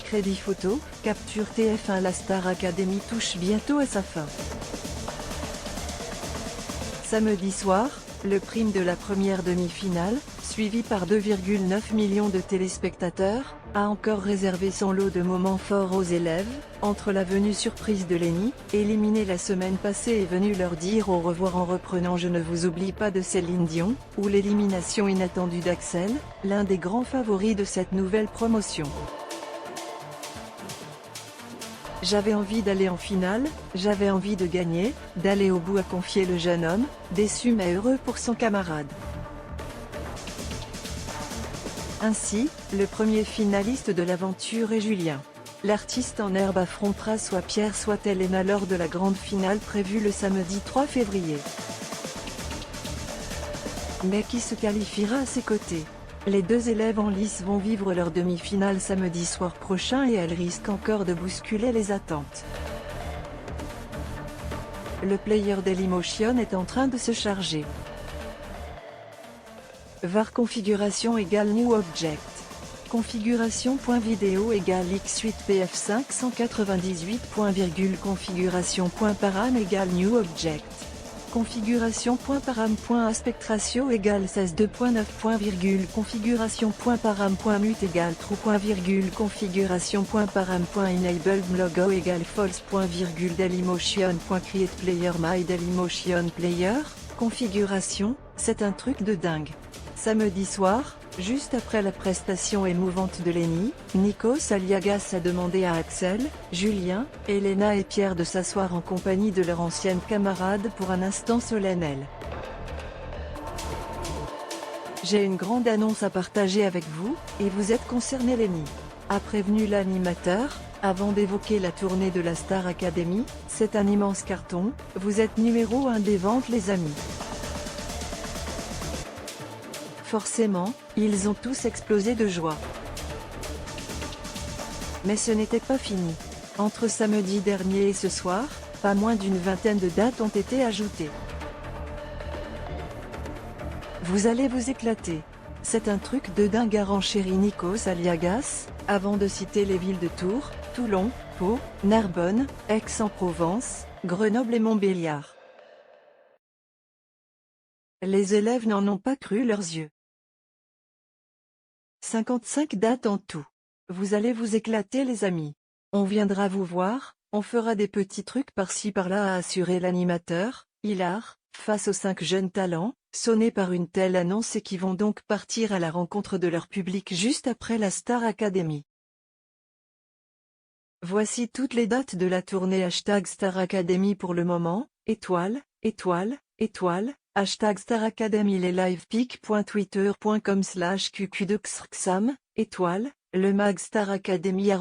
Crédit photo, capture TF1. La Star Academy touche bientôt à sa fin. Samedi soir, le prime de la première demi-finale, suivi par 2,9 millions de téléspectateurs, a encore réservé son lot de moments forts aux élèves. Entre la venue surprise de Lenny, éliminée la semaine passée, et venue leur dire au revoir en reprenant Je ne vous oublie pas de Céline Dion, ou l'élimination inattendue d'Axel, l'un des grands favoris de cette nouvelle promotion. J'avais envie d'aller en finale, j'avais envie de gagner, d'aller au bout, a confié le jeune homme, déçu mais heureux pour son camarade. Ainsi, le premier finaliste de l'aventure est Julien. L'artiste en herbe affrontera soit Pierre soit Elena lors de la grande finale prévue le samedi 3 février. Mais qui se qualifiera à ses côtés? Les deux élèves en lice vont vivre leur demi-finale samedi soir prochain et elles risquent encore de bousculer les attentes. Le player Dailymotion est en train de se charger. var configuration égale new object. Configuration.video égale x8pf598. Configuration.param égale new object. Configuration.param.aspect ratio égale 16:2.9. Configuration.param.mute égale true. Configuration.param.enabled logo égale false. Dailymotion.create player my Dailymotion player. Configuration, c'est un truc de dingue. Samedi soir, juste après la prestation émouvante de Lenny, Nikos Aliagas a demandé à Axel, Julien, Elena et Pierre de s'asseoir en compagnie de leur ancienne camarade pour un instant solennel. J'ai une grande annonce à partager avec vous, et vous êtes concernés Lenny, a prévenu l'animateur, avant d'évoquer la tournée de la Star Academy. C'est un immense carton, vous êtes numéro 1 des ventes les amis. Forcément, ils ont tous explosé de joie. Mais ce n'était pas fini. Entre samedi dernier et ce soir, pas moins d'une vingtaine de dates ont été ajoutées. Vous allez vous éclater. C'est un truc de dingue, a renchéri Nikos Aliagas, avant de citer les villes de Tours, Toulon, Pau, Narbonne, Aix-en-Provence, Grenoble et Montbéliard. Les élèves n'en ont pas cru leurs yeux. 55 dates en tout. Vous allez vous éclater les amis. On viendra vous voir, on fera des petits trucs par-ci par-là, a assuré l'animateur, hilar, face aux 5 jeunes talents, sonnés par une telle annonce et qui vont donc partir à la rencontre de leur public juste après la Star Academy. Voici toutes les dates de la tournée #Star Academy pour le moment, étoile, étoile, étoile, #Star Academy. Les live pic.twitter.com/qqdxrxam, étoile, le mag Star Academy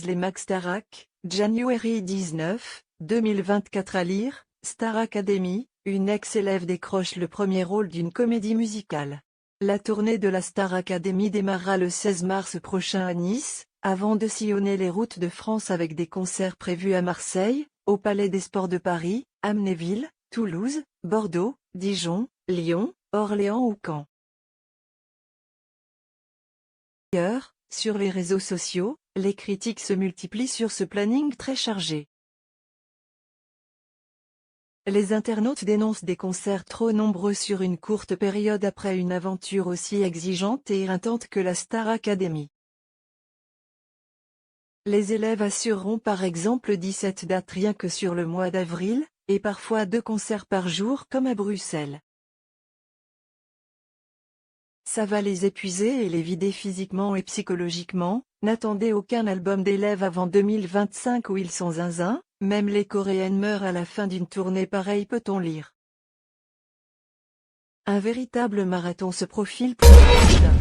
@les magstarac, January 19, 2024. À lire, Star Academy, une ex-élève décroche le premier rôle d'une comédie musicale. La tournée de la Star Academy démarrera le 16 mars prochain à Nice, avant de sillonner les routes de France avec des concerts prévus à Marseille, au Palais des Sports de Paris, Amnéville, Toulouse, Bordeaux, Dijon, Lyon, Orléans ou Caen. D'ailleurs, sur les réseaux sociaux, les critiques se multiplient sur ce planning très chargé. Les internautes dénoncent des concerts trop nombreux sur une courte période après une aventure aussi exigeante et éreintante que la Star Academy. Les élèves assureront par exemple 17 dates rien que sur le mois d'avril, et parfois 2 concerts par jour comme à Bruxelles. Ça va les épuiser et les vider physiquement et psychologiquement. N'attendez aucun album d'élèves avant 2025 où ils sont zinzin, même les coréennes meurent à la fin d'une tournée pareille, peut-on lire. Un véritable marathon se profile pour les candidats.